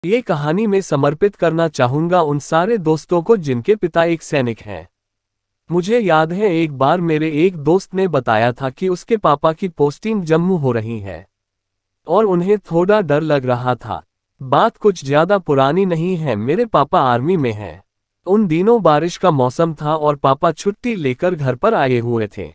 ये कहानी मैं समर्पित करना चाहूंगा उन सारे दोस्तों को जिनके पिता एक सैनिक हैं। मुझे याद है एक बार मेरे एक दोस्त ने बताया था कि उसके पापा की पोस्टिंग जम्मू हो रही है और उन्हें थोड़ा डर लग रहा था। बात कुछ ज्यादा पुरानी नहीं है, मेरे पापा आर्मी में हैं। उन दिनों बारिश का मौसम था और पापा छुट्टी लेकर घर पर आए हुए थे।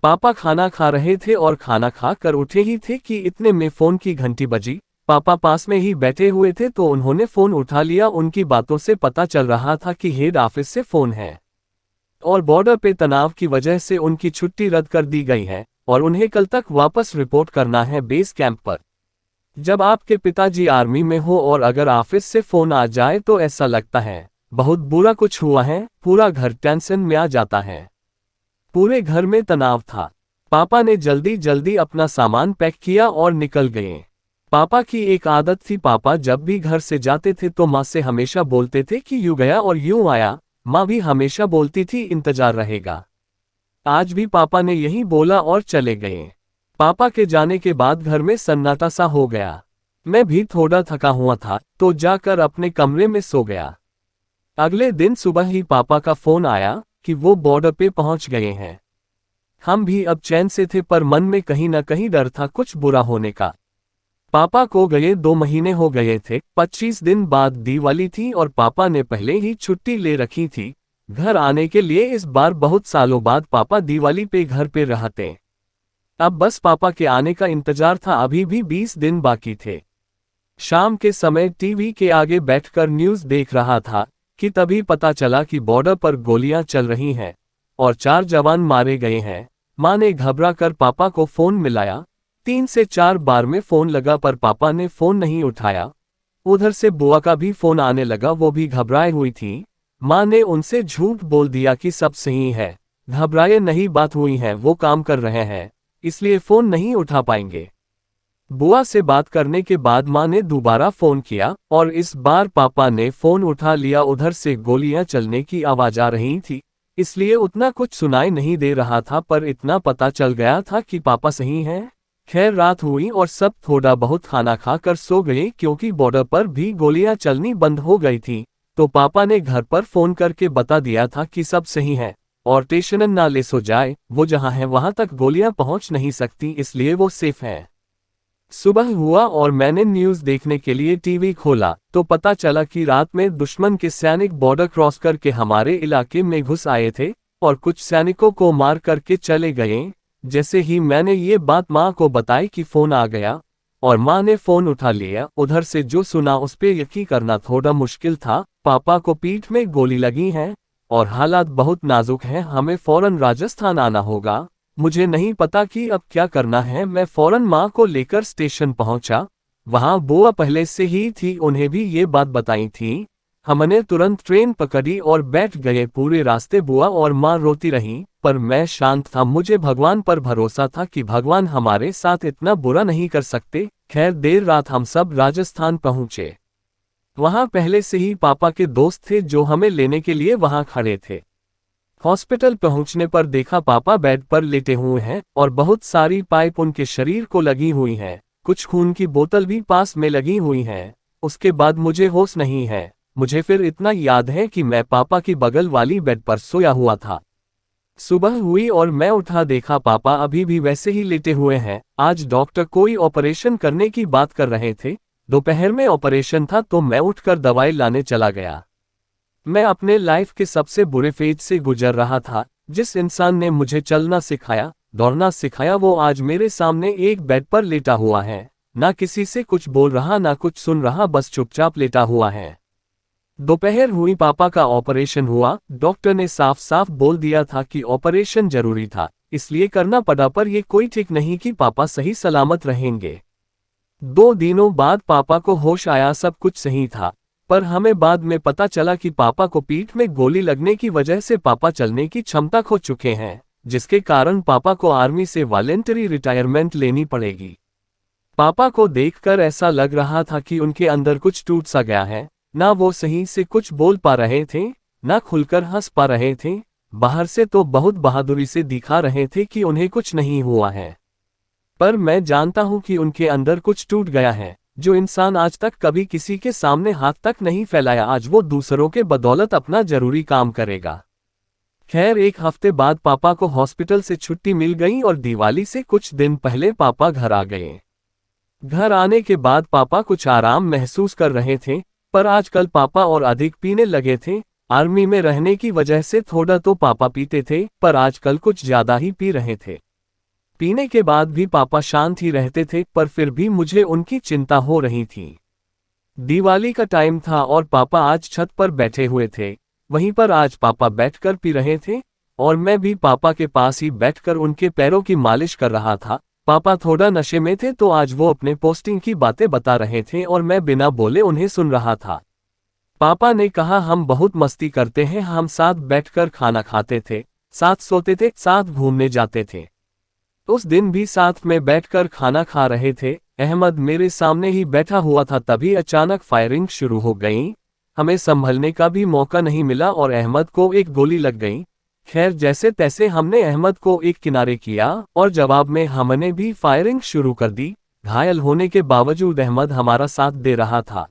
पापा खाना खा रहे थे और खाना खा कर उठे ही थे कि इतने में फोन की घंटी बजी। पापा पास में ही बैठे हुए थे तो उन्होंने फोन उठा लिया। उनकी बातों से पता चल रहा था कि हेड ऑफिस से फोन है और बॉर्डर पे तनाव की वजह से उनकी छुट्टी रद्द कर दी गई है और उन्हें कल तक वापस रिपोर्ट करना है बेस कैंप पर। जब आपके पिताजी आर्मी में हो और अगर ऑफिस से फोन आ जाए तो ऐसा लगता है बहुत बुरा कुछ हुआ है, पूरा घर टेंशन में आ जाता है। पूरे घर में तनाव था। पापा ने जल्दी जल्दी अपना सामान पैक किया और निकल गए। पापा की एक आदत थी, पापा जब भी घर से जाते थे तो माँ से हमेशा बोलते थे कि यूं गया और यूं आया। माँ भी हमेशा बोलती थी इंतजार रहेगा। आज भी पापा ने यही बोला और चले गए। पापा के जाने के बाद घर में सन्नाटा सा हो गया। मैं भी थोड़ा थका हुआ था तो जाकर अपने कमरे में सो गया। अगले दिन सुबह ही पापा का फोन आया कि वो बॉर्डर पे पहुंच गए हैं। हम भी अब चैन से थे पर मन में कहीं ना कहीं डर था कुछ बुरा होने का। पापा को गए 2 महीने हो गए थे। 25 दिन बाद दिवाली थी और पापा ने पहले ही छुट्टी ले रखी थी घर आने के लिए। इस बार बहुत सालों बाद पापा दिवाली पे घर पे रहते। अब बस पापा के आने का इंतजार था। अभी भी 20 दिन बाकी थे। शाम के समय टीवी के आगे बैठकर न्यूज़ देख रहा था कि तभी पता चला कि बॉर्डर पर गोलियां चल रही हैं और 4 जवान मारे गए हैं। माँ ने घबरा कर पापा को फोन मिलाया। 3 से 4 बार में फोन लगा पर पापा ने फोन नहीं उठाया। उधर से बुआ का भी फोन आने लगा, वो भी घबराए हुई थी। माँ ने उनसे झूठ बोल दिया कि सब सही है, घबराए नहीं, बात हुई है, वो काम कर रहे हैं इसलिए फोन नहीं उठा पाएंगे। बुआ से बात करने के बाद माँ ने दोबारा फोन किया और इस बार पापा ने फोन उठा लिया। उधर से गोलियां चलने की आवाज आ रही थी इसलिए उतना कुछ सुनाई नहीं दे रहा था पर इतना पता चल गया था कि पापा सही हैं। खैर रात हुई और सब थोड़ा बहुत खाना खाकर सो गए क्योंकि बॉर्डर पर भी गोलियां चलनी बंद हो गई थी। तो पापा ने घर पर फोन करके बता दिया था कि सब सही है और टेंशन ना ले, सो जाए, वो जहां है वहां तक गोलियां पहुंच नहीं सकती इसलिए वो सेफ है। सुबह हुआ और मैंने न्यूज़ देखने के लिए टीवी खोला तो पता चला कि रात में दुश्मन के सैनिक बॉर्डर क्रॉस करके हमारे इलाके में घुस आए थे और कुछ सैनिकों को मार करके चले गए। जैसे ही मैंने ये बात माँ को बताई कि फोन आ गया और माँ ने फोन उठा लिया। उधर से जो सुना उस पे यकीन करना थोड़ा मुश्किल था। पापा को पीठ में गोली लगी है और हालात बहुत नाजुक हैं, हमें फौरन राजस्थान आना होगा। मुझे नहीं पता कि अब क्या करना है। मैं फौरन माँ को लेकर स्टेशन पहुंचा। वहां बुआ पहले से ही थी, उन्हें भी ये बात बताई थी। हमने तुरंत ट्रेन पकड़ी और बैठ गए। पूरे रास्ते बुआ और माँ रोती रहीं पर मैं शांत था। मुझे भगवान पर भरोसा था कि भगवान हमारे साथ इतना बुरा नहीं कर सकते। खैर देर रात हम सब राजस्थान पहुंचे। वहां पहले से ही पापा के दोस्त थे जो हमें लेने के लिए वहां खड़े थे। हॉस्पिटल पहुंचने पर देखा पापा बेड पर लेटे हुए हैं और बहुत सारी पाइप उनके शरीर को लगी हुई हैं। कुछ खून की बोतल भी पास में लगी हुई हैं। उसके बाद मुझे होश नहीं है। मुझे फिर इतना याद है कि मैं पापा की बगल वाली बेड पर सोया हुआ था। सुबह हुई और मैं उठा, देखा पापा अभी भी वैसे ही लेटे हुए हैं। आज डॉक्टर कोई ऑपरेशन करने की बात कर रहे थे। दोपहर में ऑपरेशन था तो मैं उठकर दवाई लाने चला गया। मैं अपने लाइफ के सबसे बुरे फेज से गुजर रहा था। जिस इंसान ने मुझे चलना सिखाया, दौड़ना सिखाया, वो आज मेरे सामने एक बेड पर लेटा हुआ है। ना किसी से कुछ बोल रहा, ना कुछ सुन रहा, बस चुपचाप लेटा हुआ है। दोपहर हुई, पापा का ऑपरेशन हुआ। डॉक्टर ने साफ साफ बोल दिया था कि ऑपरेशन जरूरी था इसलिए करना पड़ा, पर यह कोई ठीक नहीं कि पापा सही सलामत रहेंगे। 2 दिनों बाद पापा को होश आया, सब कुछ सही था। पर हमें बाद में पता चला कि पापा को पीठ में गोली लगने की वजह से पापा चलने की क्षमता खो चुके हैं, जिसके कारण पापा को आर्मी से वॉलंटरी रिटायरमेंट लेनी पड़ेगी। पापा को देखकर ऐसा लग रहा था कि उनके अंदर कुछ टूट सा गया है। ना वो सही से कुछ बोल पा रहे थे, ना खुलकर हंस पा रहे थे। बाहर से तो बहुत बहादुरी से दिखा रहे थे कि उन्हें कुछ नहीं हुआ है, पर मैं जानता हूं कि उनके अंदर कुछ टूट गया है। जो इंसान आज तक कभी किसी के सामने हाथ तक नहीं फैलाया, आज वो दूसरों के बदौलत अपना जरूरी काम करेगा। खैर, एक हफ्ते बाद पापा को हॉस्पिटल से छुट्टी मिल गई और दिवाली से कुछ दिन पहले पापा घर आ गए। घर आने के बाद पापा कुछ आराम महसूस कर रहे थे, पर आजकल पापा और अधिक पीने लगे थे। आर्मी में रहने की वजह से थोड़ा तो पापा पीते थे, पर आजकल कुछ ज्यादा ही पी रहे थे। पीने के बाद भी पापा शांत ही रहते थे, पर फिर भी मुझे उनकी चिंता हो रही थी। दिवाली का टाइम था और पापा आज छत पर बैठे हुए थे। वहीं पर आज पापा बैठकर पी रहे थे और मैं भी पापा के पास ही बैठकर उनके पैरों की मालिश कर रहा था। पापा थोड़ा नशे में थे, तो आज वो अपने पोस्टिंग की बातें बता रहे थे और मैं बिना बोले उन्हें सुन रहा था। पापा ने कहा, हम बहुत मस्ती करते हैं, हम साथ बैठकर खाना खाते थे, साथ सोते थे, साथ घूमने जाते थे। उस दिन भी साथ में बैठकर खाना खा रहे थे। अहमद मेरे सामने ही बैठा हुआ था, तभी अचानक फायरिंग शुरू हो गई। हमें संभलने का भी मौका नहीं मिला और अहमद को एक गोली लग गई। खैर, जैसे तैसे हमने अहमद को एक किनारे किया और जवाब में हमने भी फायरिंग शुरू कर दी। घायल होने के बावजूद अहमद हमारा साथ दे रहा था।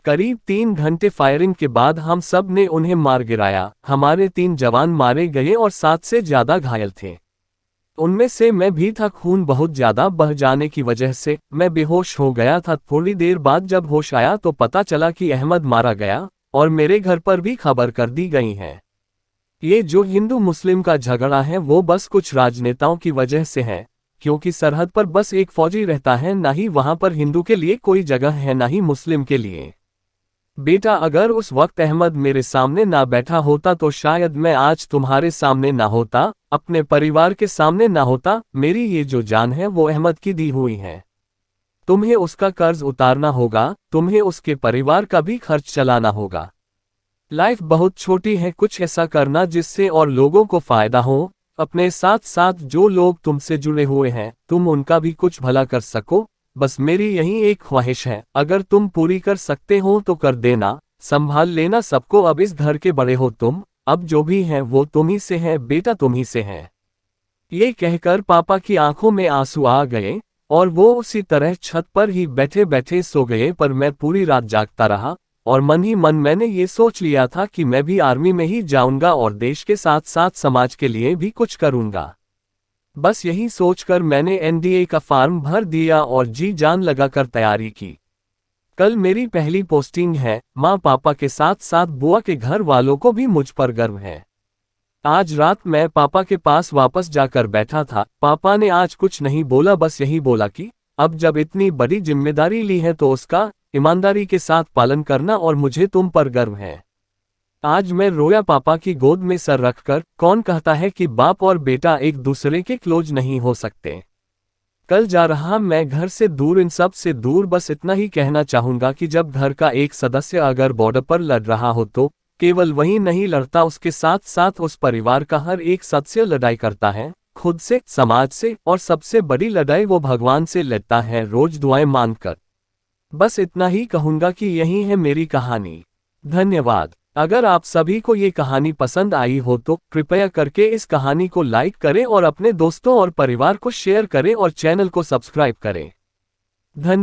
करीब 3 घंटे फायरिंग के बाद हम सब ने उन्हें मार गिराया। हमारे 3 जवान मारे गए और 7 से ज्यादा घायल थे। उनमें से मैं भी था। खून बहुत ज्यादा बह जाने की वजह से मैं बेहोश हो गया था। थोड़ी देर बाद जब होश आया तो पता चला कि अहमद मारा गया और मेरे घर पर भी खबर कर दी गई है। ये जो हिंदू मुस्लिम का झगड़ा है वो बस कुछ राजनेताओं की वजह से है, क्योंकि सरहद पर बस एक फौजी रहता है, ना ही वहां पर हिंदू के लिए कोई जगह है, ना ही मुस्लिम के लिए। बेटा, अगर उस वक्त अहमद मेरे सामने ना बैठा होता तो शायद मैं आज तुम्हारे सामने ना होता, अपने परिवार के सामने ना होता। मेरी ये जो जान है वो अहमद की दी हुई है। तुम्हें उसका कर्ज उतारना होगा, तुम्हें उसके परिवार का भी खर्च चलाना होगा। लाइफ बहुत छोटी है, कुछ ऐसा करना जिससे और लोगों को फायदा हो। अपने साथ साथ जो लोग तुमसे जुड़े हुए हैं, तुम उनका भी कुछ भला कर सको। बस मेरी यही एक ख्वाहिश है, अगर तुम पूरी कर सकते हो तो कर देना। संभाल लेना सबको, अब इस घर के बड़े हो तुम, अब जो भी है वो तुम ही से है बेटा, तुम ही से है। ये कहकर पापा की आंखों में आंसू आ गए और वो उसी तरह छत पर ही बैठे बैठे सो गए। पर मैं पूरी रात जागता रहा और मन ही मन मैंने ये सोच लिया था कि मैं भी आर्मी में ही जाऊंगा और देश के साथ साथ समाज के लिए भी कुछ करूंगा। बस यही सोचकर मैंने एनडीए का फॉर्म भर दिया और जी जान लगाकर तैयारी की। कल मेरी पहली पोस्टिंग है। माँ पापा के साथ साथ बुआ के घर वालों को भी मुझ पर गर्व है। आज रात मैं पापा के पास वापस जाकर बैठा था। पापा ने आज कुछ नहीं बोला, बस यही बोला कि अब जब इतनी बड़ी जिम्मेदारी ली है तो उसका ईमानदारी के साथ पालन करना और मुझे तुम पर गर्व है। आज मैं रोया पापा की गोद में सर रखकर। कौन कहता है कि बाप और बेटा एक दूसरे के क्लोज नहीं हो सकते। कल जा रहा मैं घर से दूर, इन सब से दूर। बस इतना ही कहना चाहूंगा कि जब घर का एक सदस्य अगर बॉर्डर पर लड़ रहा हो तो केवल वही नहीं लड़ता, उसके साथ साथ उस परिवार का हर एक सदस्य लड़ाई करता है, खुद से, समाज से, और सबसे बड़ी लड़ाई वो भगवान से लड़ता है, रोज दुआएं मांगकर। बस इतना ही कहूंगा कि यही है मेरी कहानी। धन्यवाद। अगर आप सभी को ये कहानी पसंद आई हो तो कृपया करके इस कहानी को लाइक करें और अपने दोस्तों और परिवार को शेयर करें और चैनल को सब्सक्राइब करें। धन्यवाद।